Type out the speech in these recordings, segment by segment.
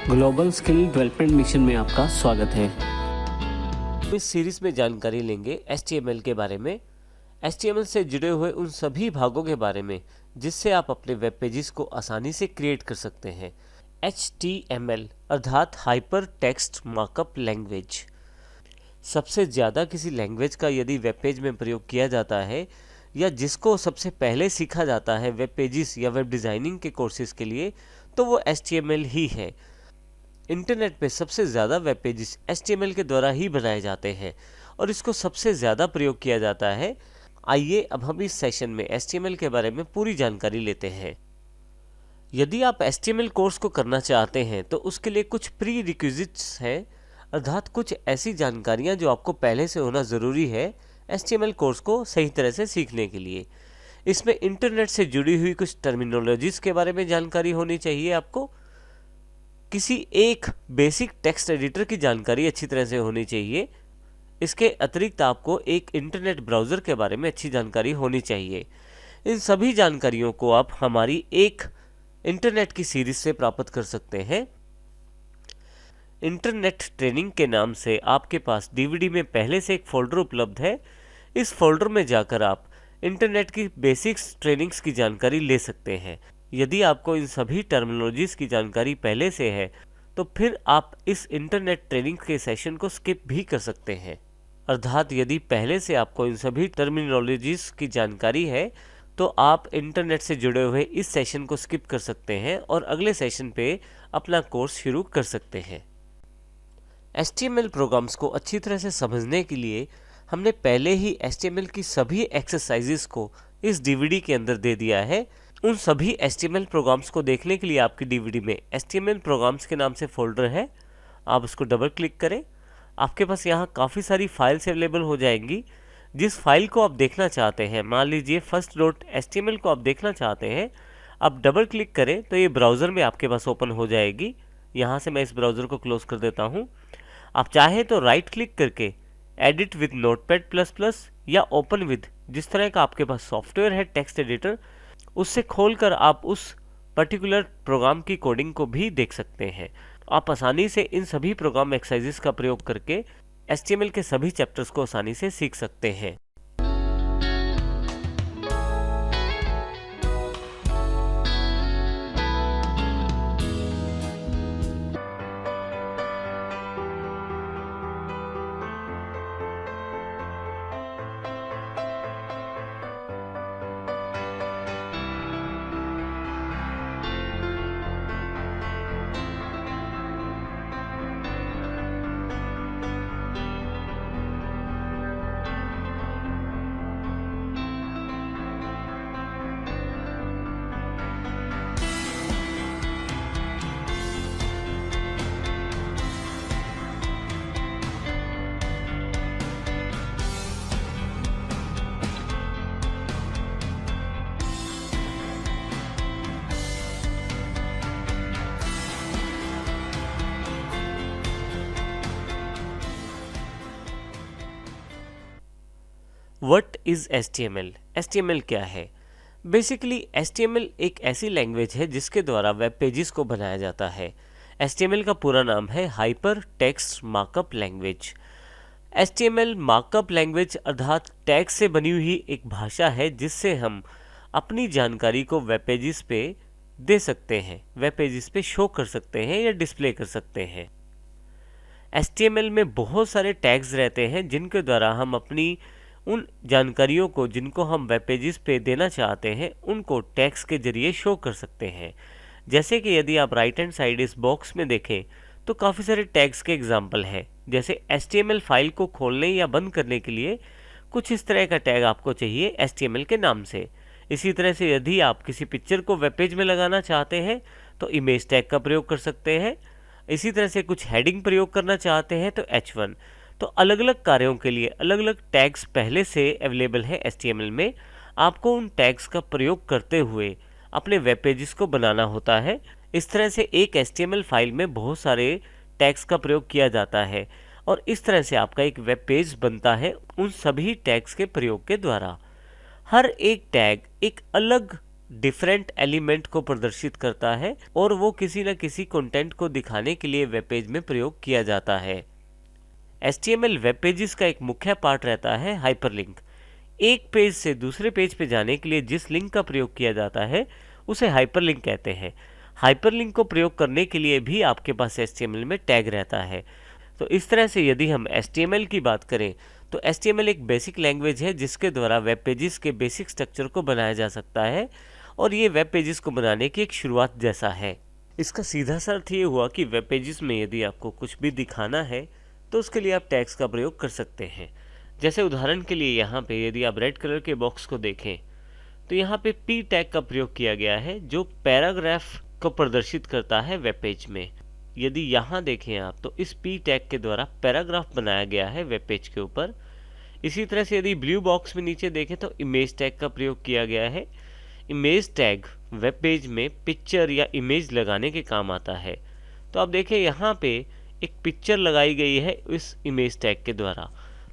Global skill development mission में आपका स्वागत है। इस सीरीज में जानकारी लेंगे HTML के बारे में, HTML से जुड़े हुए उन सभी भागों के बारे में जिससे आप अपने वेब पेजेस को आसानी से क्रिएट कर सकते हैं। HTML अर्थात हाइपर टेक्स्ट मार्कअप लैंग्वेज सबसे ज़्यादा किसी लैंग्वेज का यदि वेब पेज में प्रयोग किया जाता है या जिसको सबसे पहले सीखा जाता है वेब पेजेस या वेब डिज़ाइनिंग के कोर्सेज के लिए, तो वो HTML ही है। इंटरनेट पे सबसे ज़्यादा वेब पेजेस HTML के द्वारा ही बनाए जाते हैं और इसको सबसे ज़्यादा प्रयोग किया जाता है। आइए अब हम इस सेशन में HTML के बारे में पूरी जानकारी लेते हैं। यदि आप HTML कोर्स को करना चाहते हैं तो उसके लिए कुछ प्री रिक्विजिट्स हैं, अर्थात कुछ ऐसी जानकारियां जो आपको पहले से होना ज़रूरी है HTML कोर्स को सही तरह से सीखने के लिए। इसमें इंटरनेट से जुड़ी हुई कुछ टर्मिनोलॉजीज़ के बारे में जानकारी होनी चाहिए आपको, किसी एक बेसिक टेक्स्ट एडिटर की जानकारी अच्छी तरह से होनी चाहिए। इसके अतिरिक्त आपको एक इंटरनेट ब्राउज़र के बारे में अच्छी जानकारी होनी चाहिए। इन सभी जानकारियों को आप हमारी एक इंटरनेट की सीरीज से प्राप्त कर सकते हैं। इंटरनेट ट्रेनिंग के नाम से आपके पास DVD में पहले से एक फोल्डर उपलब्ध है। इस फोल्डर में जाकर आप इंटरनेट की बेसिक्स ट्रेनिंग्स की जानकारी ले सकते हैं। यदि आपको इन सभी टर्मिनोलॉजीज़ की जानकारी पहले से है तो फिर आप इस इंटरनेट ट्रेनिंग के सेशन को स्किप भी कर सकते हैं। अर्थात यदि पहले से आपको इन सभी टर्मिनोलॉजीज़ की जानकारी है तो आप इंटरनेट से जुड़े हुए इस सेशन को स्किप कर सकते हैं और अगले सेशन पे अपना कोर्स शुरू कर सकते हैं। HTML प्रोग्राम्स को अच्छी तरह से समझने के लिए हमने पहले ही HTML की सभी एक्सरसाइजेस को इस DVD के अंदर दे दिया है। उन सभी HTML प्रोग्राम्स को देखने के लिए आपकी DVD में HTML प्रोग्राम्स के नाम से फोल्डर है, आप उसको डबल क्लिक करें। आपके पास यहाँ काफ़ी सारी फाइल्स अवेलेबल हो जाएंगी। जिस फाइल को आप देखना चाहते हैं, मान लीजिए first.html को आप देखना चाहते हैं, आप डबल क्लिक करें तो ये ब्राउज़र में आपके पास ओपन हो जाएगी। यहाँ से मैं इस ब्राउज़र को क्लोज कर देता हूँ। आप चाहें तो राइट क्लिक करके एडिट विद नोटपैड++ या ओपन विद, जिस तरह का आपके पास सॉफ्टवेयर है टेक्स्ट एडिटर, उससे खोलकर आप उस पर्टिकुलर प्रोग्राम की कोडिंग को भी देख सकते हैं। आप आसानी से इन सभी प्रोग्राम एक्सरसाइजेस का प्रयोग करके HTML के सभी चैप्टर्स को आसानी से सीख सकते हैं। What is HTML? HTML क्या है? बेसिकली HTML एक ऐसी लैंग्वेज है जिसके द्वारा वेब पेजेस को बनाया जाता है। HTML का पूरा नाम है hyper text markup language. HTML markup language अर्थात टैग्स से बनी हुई एक भाषा है जिससे हम अपनी जानकारी को वेब पेजेस पे दे सकते हैं, वेब पेजेस पे शो कर सकते हैं या डिस्प्ले कर सकते हैं। HTML में बहुत सारे टैग्स रहते हैं जिनके द्वारा हम अपनी उन जानकारियों को जिनको हम वेब पेजेस पे देना चाहते हैं उनको टैग्स के जरिए शो कर सकते हैं। जैसे कि यदि आप राइट हैंड साइड इस बॉक्स में देखें तो काफ़ी सारे टैग्स के एग्जांपल हैं। जैसे HTML फाइल को खोलने या बंद करने के लिए कुछ इस तरह का टैग आपको चाहिए HTML के नाम से। इसी तरह से यदि आप किसी पिक्चर को वेब पेज में लगाना चाहते हैं तो इमेज टैग का प्रयोग कर सकते हैं। इसी तरह से कुछ हेडिंग प्रयोग करना चाहते हैं तो H1। तो अलग अलग कार्यों के लिए अलग अलग टैग्स पहले से अवेलेबल है HTML में। आपको उन टैग्स का प्रयोग करते हुए अपने वेब पेजेस को बनाना होता है। इस तरह से एक HTML फाइल में बहुत सारे टैग्स का प्रयोग किया जाता है और इस तरह से आपका एक वेब पेज बनता है उन सभी टैग्स के प्रयोग के द्वारा। हर एक टैग एक अलग डिफरेंट एलिमेंट को प्रदर्शित करता है और वो किसी न किसी कंटेंट को दिखाने के लिए वेब पेज में प्रयोग किया जाता है। HTML वेब पेजेस का एक मुख्य पार्ट रहता है हाइपरलिंक। एक पेज से दूसरे पेज पे जाने के लिए जिस लिंक का प्रयोग किया जाता है उसे हाइपरलिंक कहते हैं। हाइपरलिंक को प्रयोग करने के लिए भी आपके पास HTML में टैग रहता है। तो इस तरह से यदि हम HTML की बात करें तो HTML एक बेसिक लैंग्वेज है जिसके द्वारा वेब पेजेस के बेसिक स्ट्रक्चर को बनाया जा सकता है और ये वेब पेजेस को बनाने की एक शुरुआत जैसा है। इसका सीधा सा अर्थ ये हुआ कि वेब पेजेस में यदि आपको कुछ भी दिखाना है तो उसके लिए आप टैग्स का प्रयोग कर सकते हैं। जैसे उदाहरण के लिए यहाँ पे यदि आप रेड कलर के बॉक्स को देखें तो यहाँ पे P टैग का प्रयोग किया गया है जो पैराग्राफ को प्रदर्शित करता है वेब पेज में। यदि यहाँ देखें आप तो इस P टैग के द्वारा पैराग्राफ बनाया गया है वेब पेज के ऊपर। इसी तरह से यदि ब्लू बॉक्स में नीचे देखें तो इमेज टैग का प्रयोग किया गया है। इमेज टैग वेब पेज में पिक्चर या इमेज लगाने के काम आता है। तो आप देखें यहाँ पे एक पिक्चर लगाई गई है इस इमेज टैग के द्वारा।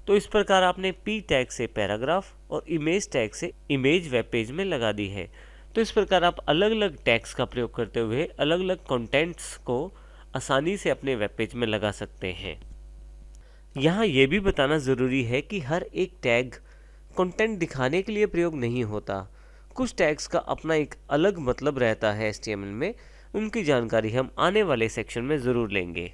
तो इस प्रकार आपने P टैग से पैराग्राफ और इमेज टैग से इमेज वेब पेज में लगा दी है। तो इस प्रकार आप अलग अलग टैग्स का प्रयोग करते हुए अलग अलग कंटेंट्स को आसानी से अपने वेब पेज में लगा सकते हैं। यहाँ ये भी बताना ज़रूरी है कि हर एक टैग कंटेंट दिखाने के लिए प्रयोग नहीं होता। कुछ टैग्स का अपना एक अलग मतलब रहता है HTML में। उनकी जानकारी हम आने वाले सेक्शन में ज़रूर लेंगे।